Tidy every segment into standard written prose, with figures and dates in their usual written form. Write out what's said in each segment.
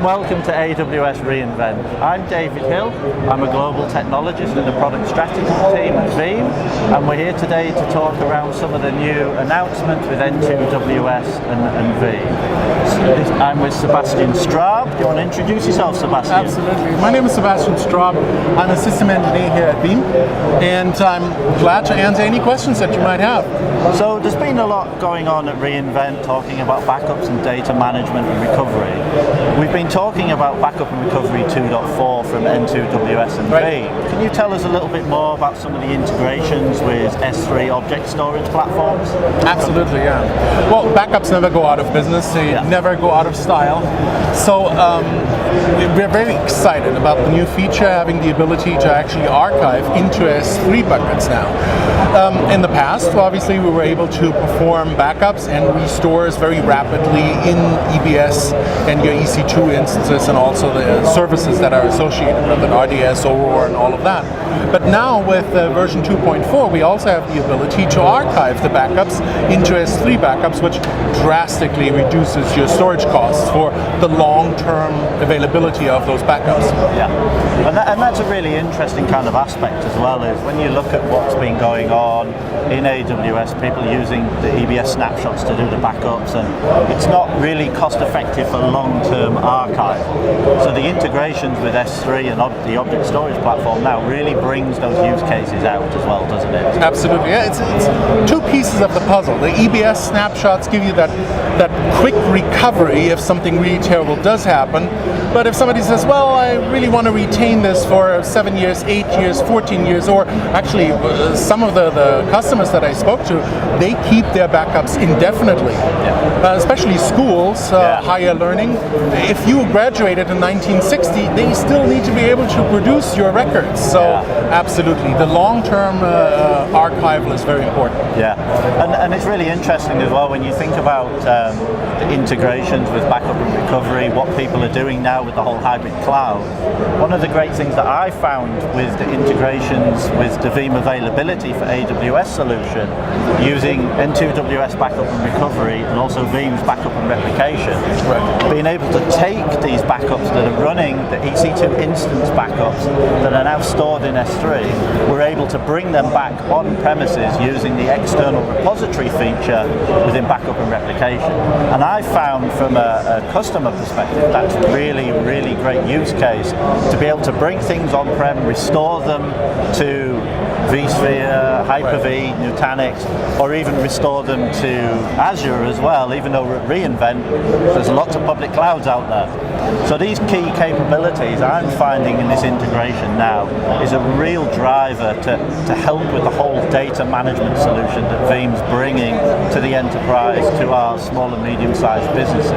and welcome to AWS reInvent. I'm David Hill. I'm a global technologist in the product strategy team at Veeam, and we're here today to talk around some of the new announcements with N2WS and Veeam. I'm with Sebastian Straub. Do you want to introduce yourself, Sebastian? Absolutely. My name is Sebastian Straub. I'm a system engineer here at Veeam, and I'm glad to answer any questions that you might have. So there's been a lot going on at reInvent talking about backups and data management and recovery. We've been talking about backup and recovery 2.4 from N2WS and Veeam. Can you tell us a little bit more about some of the integrations with S3 object storage platforms? Absolutely, yeah. Well, backups never go out of business. They never go out of style. So we're very excited about the new feature, having the ability to actually archive into S3 buckets now. In the past, obviously, we were able to perform backups and restores very rapidly in EBS and your EC2 instances, and also the services that are associated with it, RDS, Aurora, and all of that. But now with version 2.4, we also have the ability to archive the backups into S3 backups, which drastically reduces your storage costs for the long-term availability of those backups. Yeah, and that's a really interesting kind of aspect as well, is when you look at what's been going on in AWS, people using the EBS snapshots to do the backups, and it's not really cost effective for long-term archive. So the integrations with S3 and the object storage platform now really brings those use cases out as well, doesn't it? Absolutely, yeah. It's two pieces of the puzzle. The EBS snapshots give you that quick recovery if something really terrible does happen. But if somebody says, well, I really want to retain this for 7 years, 8 years, 14 years, or actually some of the customers that I spoke to, they keep their backups indefinitely. Especially schools, higher learning. If you graduated in 1960, they still need to be able to produce your records. So absolutely, the long-term archival is very important. Yeah, and it's really interesting as well when you think about the integrations with backup and recovery, what people are doing now with the whole hybrid cloud. One of the great things that I found with the integrations with the Veeam availability for AWS solution, using N2WS Backup and Recovery and also Veeam's backup and replication, being able to take these backups that are running, the EC2 instance backups that are now stored in S3, we're able to bring them back on premises using the external repository feature within backup and replication. And I found from a customer perspective, that's really, really great use case to be able to bring things on-prem, restore them to vSphere, Hyper-V, Nutanix, or even restore them to Azure as well, even though at reInvent there's lots of public clouds out there. So these key capabilities I'm finding in this integration now is a real driver to help with the whole data management solution that Veeam's bringing to the enterprise, to our small and medium-sized businesses.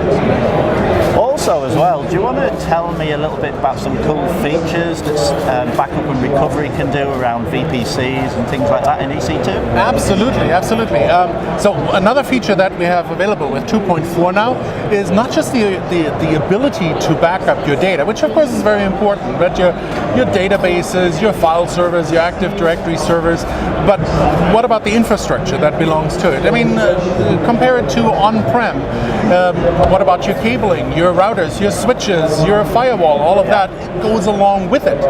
Also as well, do you want to tell me a little bit about some cool features that backup and recovery can do around VPCs and things like that in EC2? Absolutely, absolutely. So another feature that we have available with 2.4 now is not just the ability to back up your data, which of course is very important, but your databases, your file servers, your Active Directory servers, but what about the infrastructure that belongs to it? I mean, compare it to on-prem. What about your cabling, your routers, your switches, your firewall, all of that goes along with it.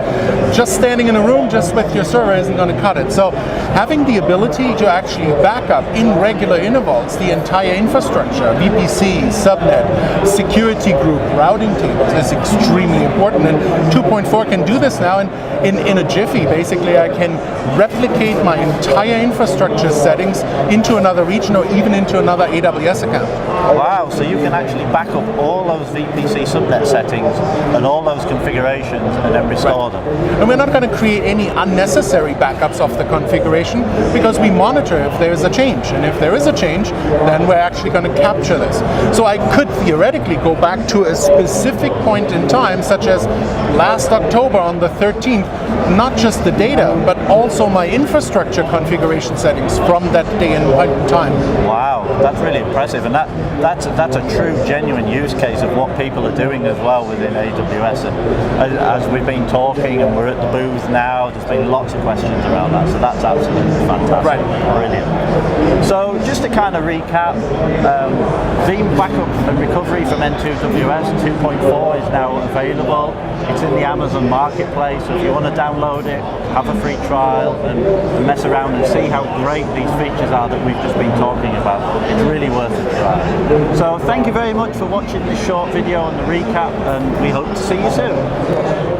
Just standing in a room just with your server isn't going to cut it. So having the ability to actually back up in regular intervals the entire infrastructure, VPC, subnet, security group, routing tables is extremely important. And 2.4 can do this now in a jiffy. Basically, I can replicate my entire infrastructure settings into another region or even into another AWS account. Wow, so you can actually back up all those VPC subnet settings and all those configurations and then restore them. And we're not going to create any unnecessary backups of the configuration because we monitor if there is a change. And if there is a change, then we're actually going to capture this. So I could theoretically go back to a specific point in time, such as last October on the 13th, not just the data, but also my infrastructure configuration settings from that day and point in time. Wow, that's really impressive. And that's a true, genuine use case of what people are doing as well within AWS. And as we've been talking and we're at the booth now, there's been lots of questions around that. So that's absolutely fantastic. Right. Brilliant. So just to kind of recap, Veeam Backup and Recovery from N2WS 2.4 is now available. It's in the Amazon Marketplace, so if you want to download it, have a free trial and mess around and see how great these features are that we've just been talking about. It's really worth a try. So thank you very much for watching this short video on the recap, and we hope to see you soon.